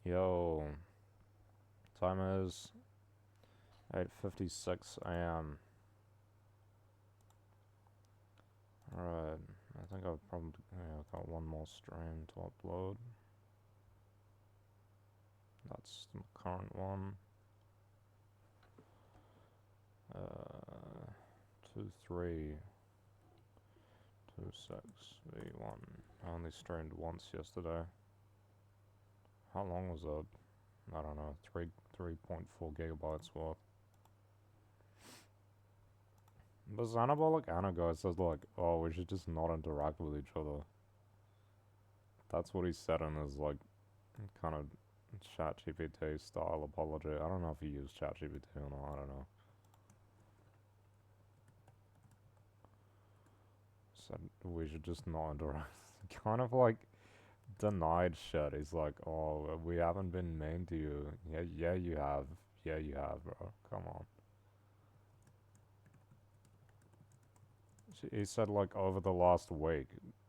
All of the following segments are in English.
Yo, time is 8:56 a.m. Alright, I think I've probably got one more stream to upload. That's the current one. 2326V1. I only streamed once yesterday. How long was it? I don't know, 3.4 gigabytes worth. But Xanabolic Anna guy says like, oh, we should just not interact with each other. That's what he said in his like, kind of ChatGPT style apology. I don't know if he used ChatGPT or not, I don't know. Said we should just not interact. Kind of like denied shit. He's like, oh, we haven't been mean to you. Yeah, you have. Yeah, you have, bro. Come on. He said like over the last week.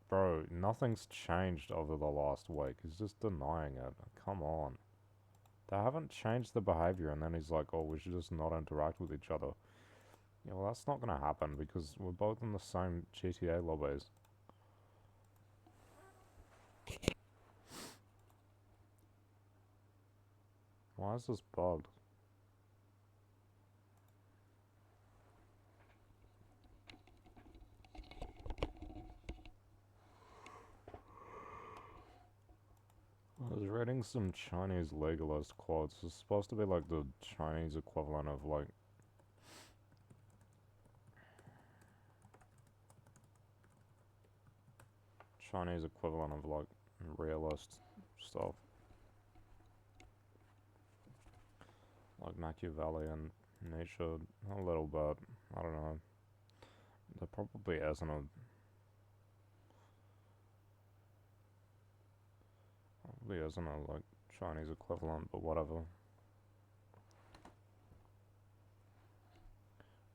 Bro, nothing's changed over the last week. He's just denying it. Come on. They haven't changed the behavior, and then he's like, oh, we should just not interact with each other. Yeah, well, that's not gonna happen because we're both in the same GTA lobbies. Why is this bugged? I was reading some Chinese legalist quotes. It's supposed to be like the Chinese equivalent of like Chinese equivalent of like realist stuff. Like Machiavelli and Nietzsche a little bit. I don't know. There probably isn't a like Chinese equivalent, but whatever.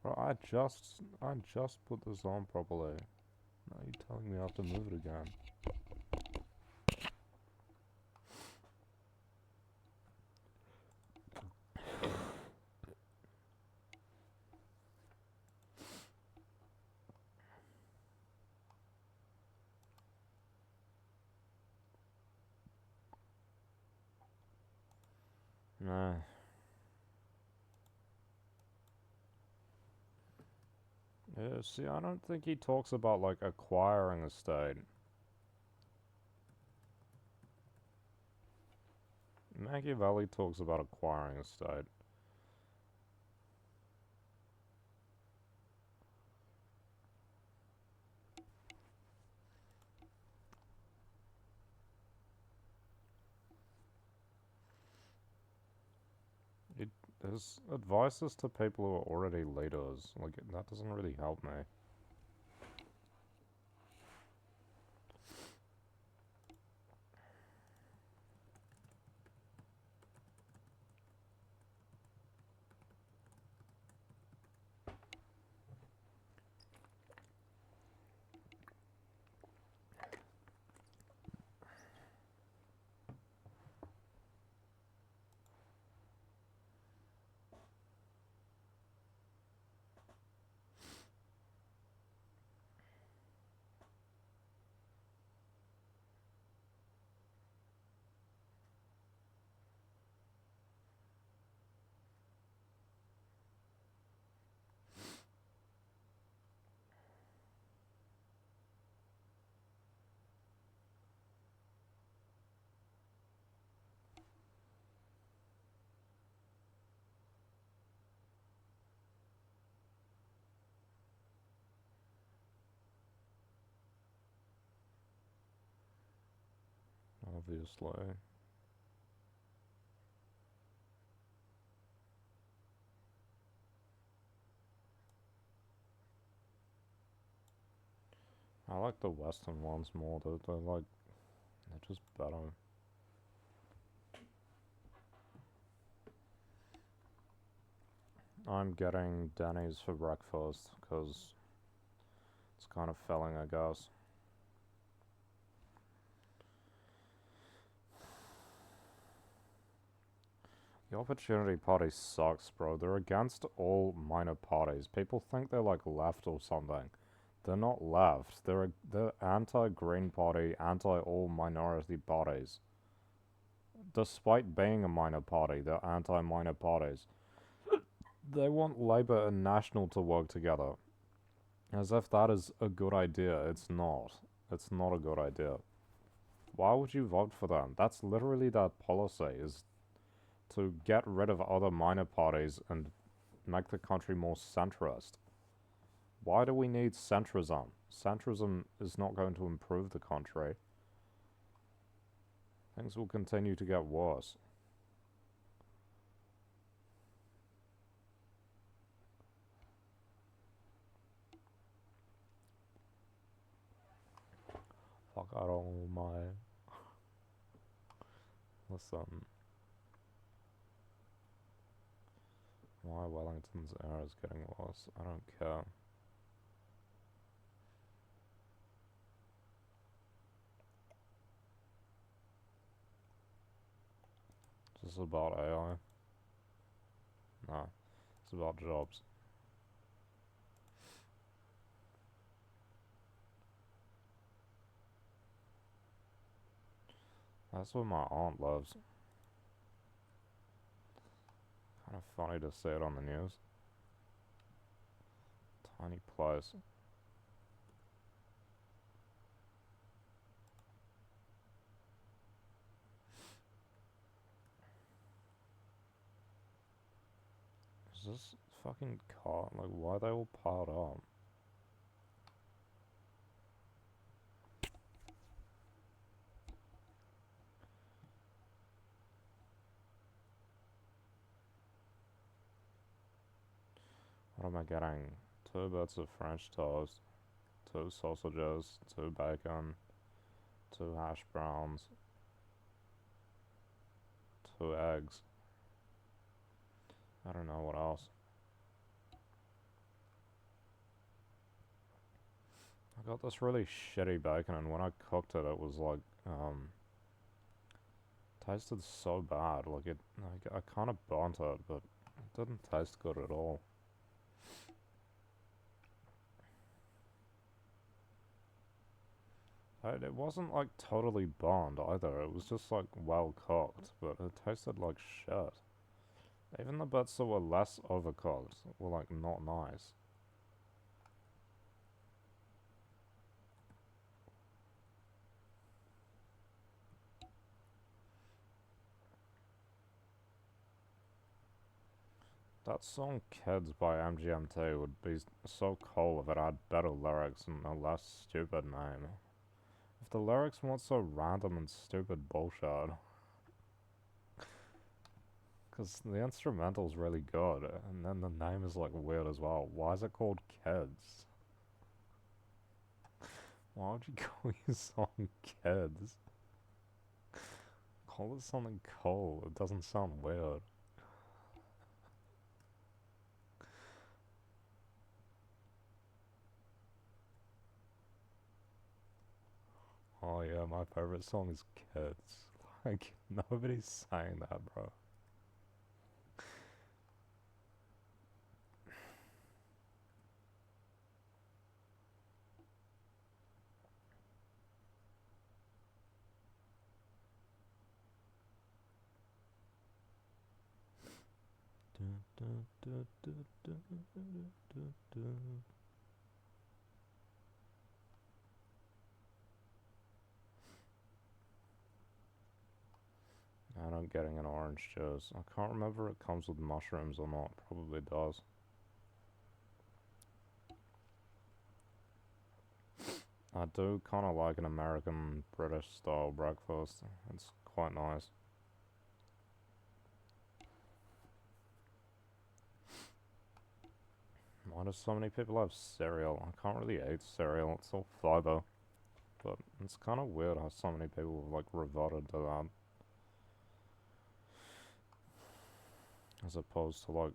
Bro, I just put this on properly. Now you're telling me I have to move it again. Nah. Yeah, see, I don't think he talks about like acquiring a state. Machiavelli talks about acquiring a state. His advice is to people who are already leaders. Like, that doesn't really help me. Obviously. I like the Western ones more. They're just better. I'm getting Denny's for breakfast because it's kind of filling, I guess. The Opportunity Party sucks, bro. They're against all minor parties. People think they're like left or something. They're not left. They're anti-Green Party, anti-all minority parties. Despite being a minor party, they're anti-minor parties. They want Labour and National to work together. As if that is a good idea. It's not. It's not a good idea. Why would you vote for them? That's literally their policy, is to get rid of other minor parties and make the country more centrist. Why do we need centrism? Centrism is not going to improve the country. Things will continue to get worse. Fuck out all my... Listen. Why Wellington's air is getting worse. I don't care. Is this about AI? No. It's about jobs. That's where my aunt lives. Kind of funny to see it on the news. Tiny place. Is this fucking car? Like, why are they all piled up? What am I getting? 2 bits of French toast, 2 sausages, 2 bacon, 2 hash browns, 2 eggs. I don't know what else. I got this really shitty bacon, and when I cooked it, it was like, tasted so bad. Like, I kind of burnt it, but it didn't taste good at all. It wasn't like totally burnt either. It was just like well cooked, but it tasted like shit. Even the bits that were less overcooked were like not nice. That song Kids by MGMT would be so cool if it had better lyrics and a less stupid name. If the lyrics weren't so random and stupid bullshit. Because the instrumental's really good, and then the name is like weird as well. Why is it called Kids? Why would you call your song Kids? Call it something cool, it doesn't sound weird. Oh yeah, my favorite song is Kids. Like, nobody's saying that, bro. I don't getting an orange juice. I can't remember if it comes with mushrooms or not. Probably does. I do kind of like an American British style breakfast. It's quite nice. Why do so many people have cereal? I can't really eat cereal. It's all fiber. But it's kind of weird how so many people have like reverted to that. As opposed to like,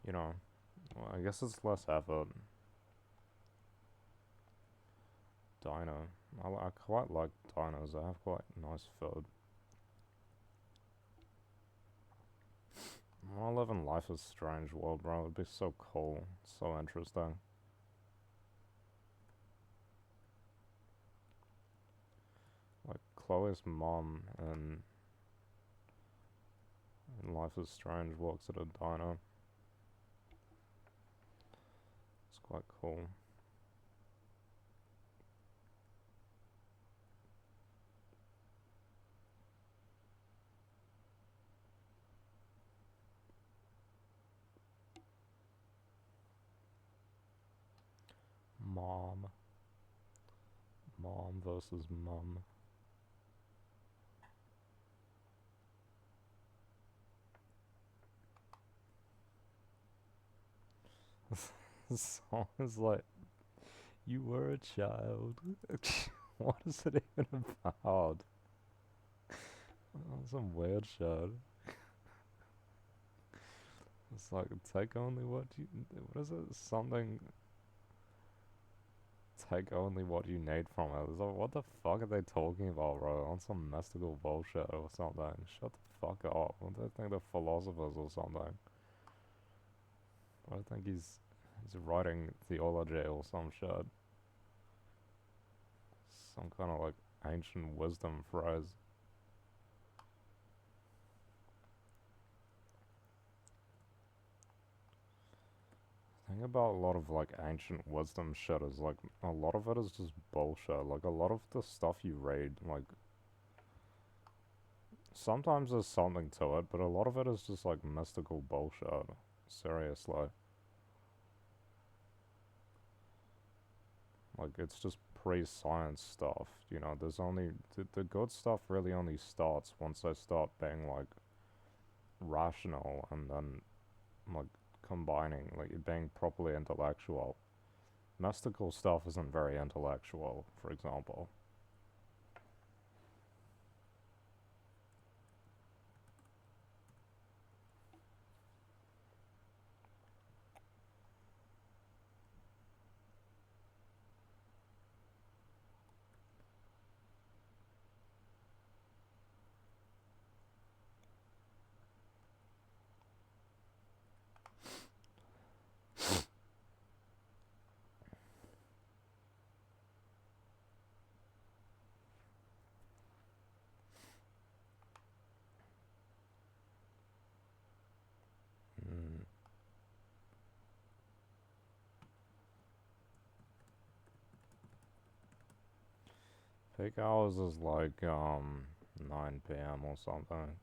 you know, well, I guess it's less effort. Dino. I quite like dinos. They have quite nice food. wanna live in Life is Strange world, bro. It'd be so cool. So interesting. Like Chloe's mom in Life is Strange works at a diner. It's quite cool. Mom. Mom versus mum. This song is like, you were a child. What is it even about? Some weird shit. It's like, take only what you. What is it? Something. Take only what you need from it. It's like, what the fuck are they talking about, bro? On some mystical bullshit or something. Shut the fuck up. What do they think they're philosophers or something? I think he's writing theology or some shit. Some kind of like ancient wisdom phrase. The thing about a lot of like ancient wisdom shit is like a lot of it is just bullshit. Like a lot of the stuff you read, like sometimes there's something to it, but a lot of it is just like mystical bullshit. Seriously. Like it's just pre-science stuff, you know. There's only the good stuff really only starts once they start being like rational and then like combining, like being properly intellectual. Mystical stuff isn't very intellectual, for example. Mm. Peak hours is like 9 p.m. or something.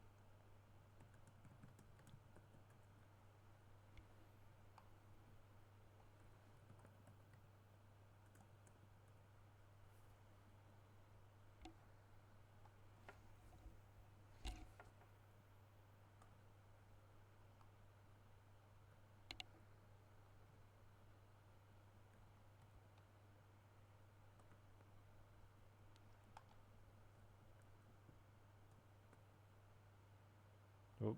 Oop.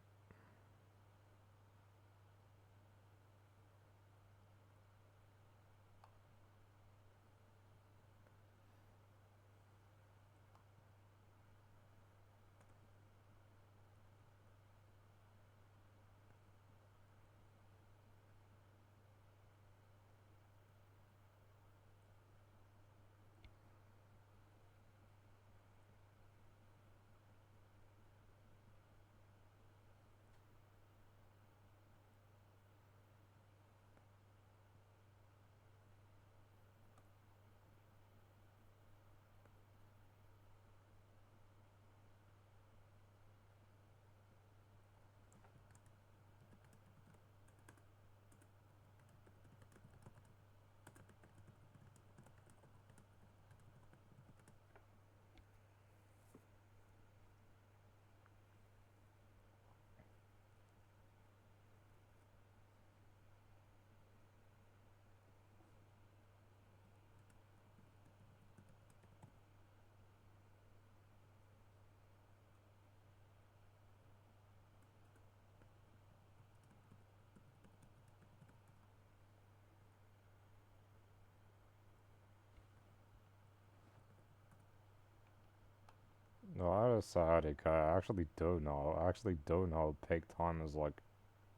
No, I decided, I actually do know. I actually do know peak time is like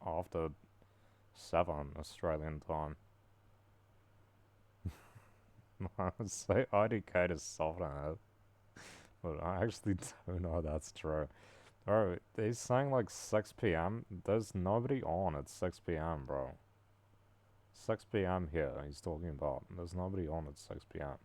after 7 Australian time. I would say IDK to soften it, but I actually don't know that's true. Bro, he's saying like 6 p.m. There's nobody on at 6 p.m., bro. 6 p.m. here, he's talking about. There's nobody on at 6 p.m.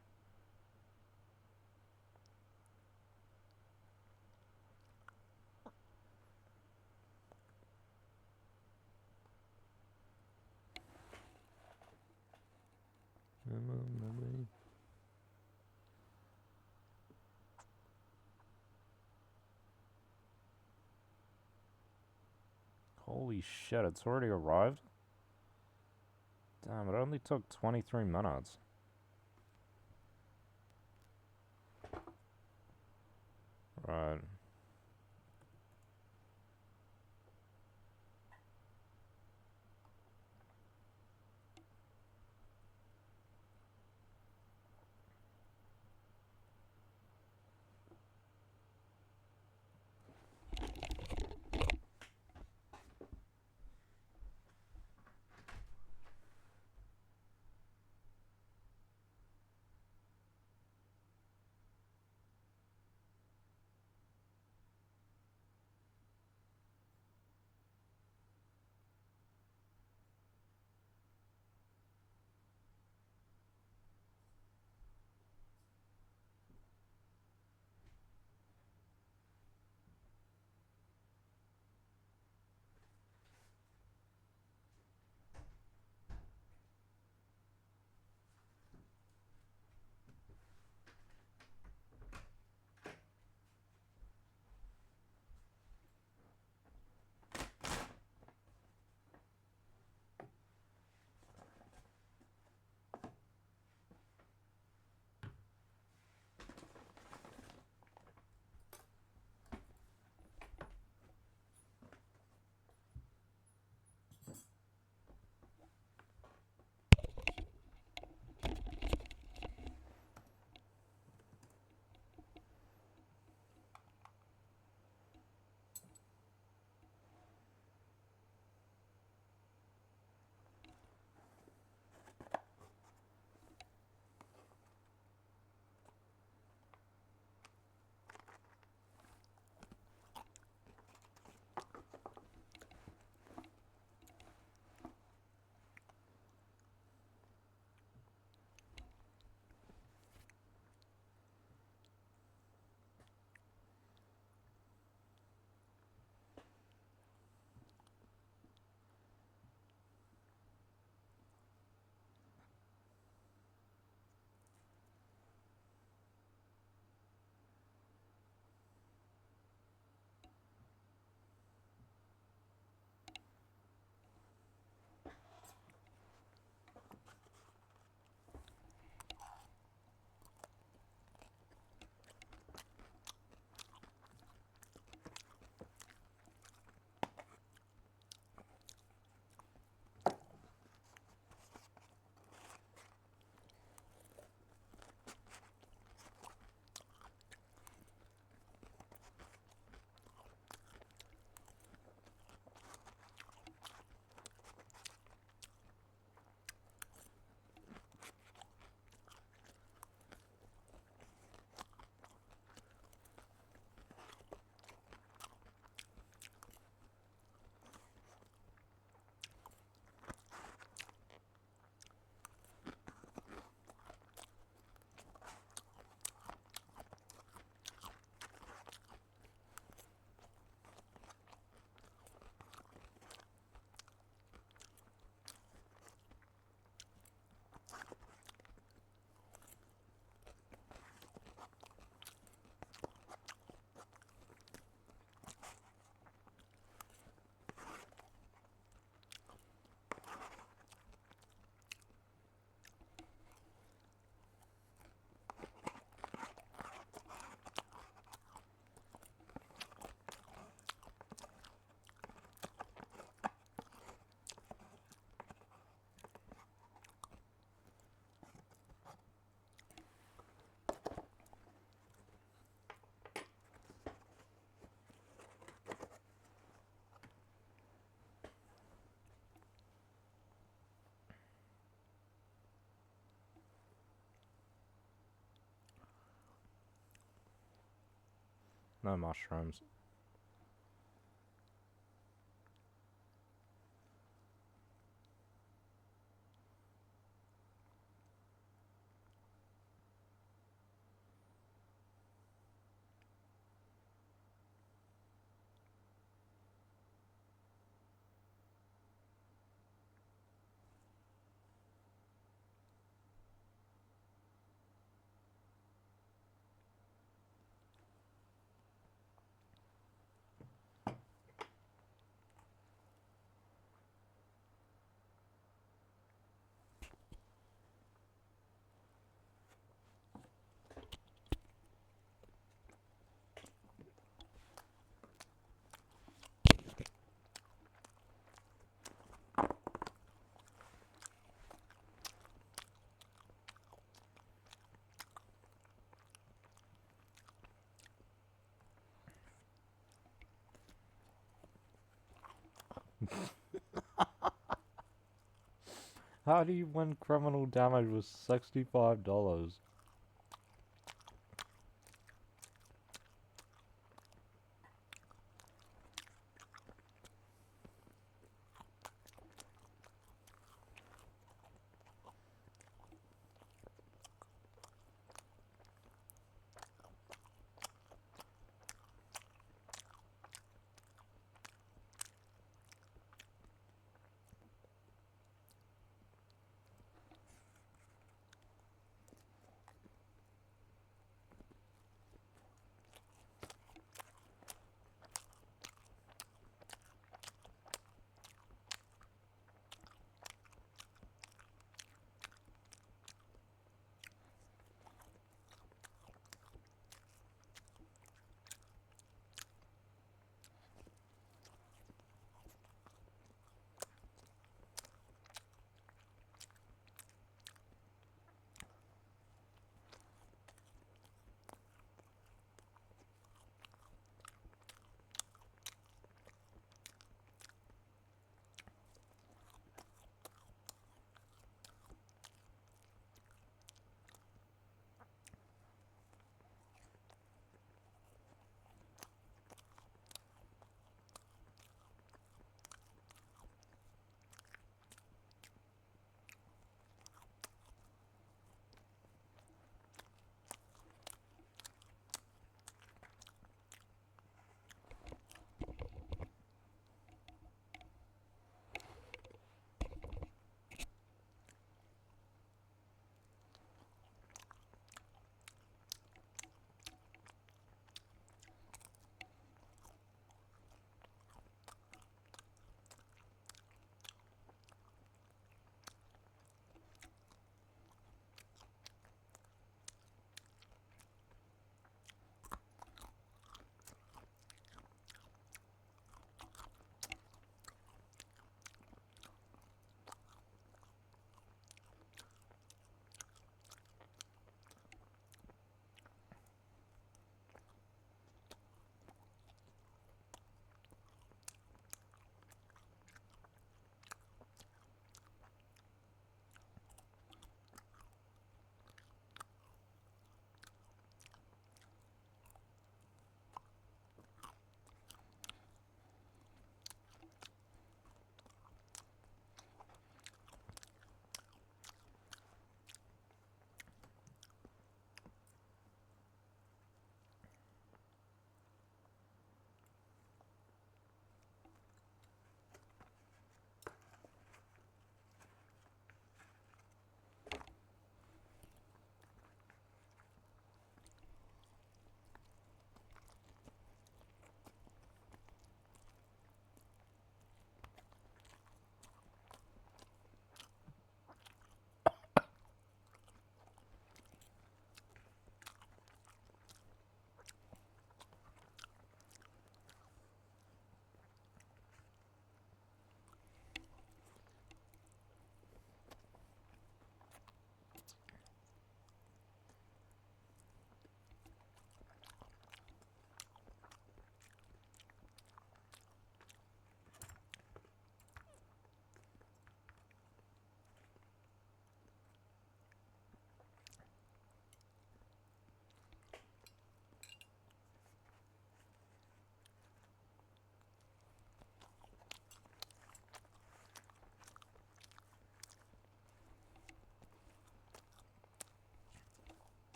Nobody. Holy shit, it's already arrived? Damn, it only took 23 minutes. Right. No mushrooms. How do you win criminal damage with $65?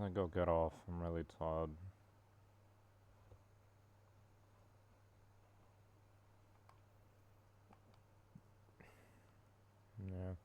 I gotta get off. I'm really tired. Yeah.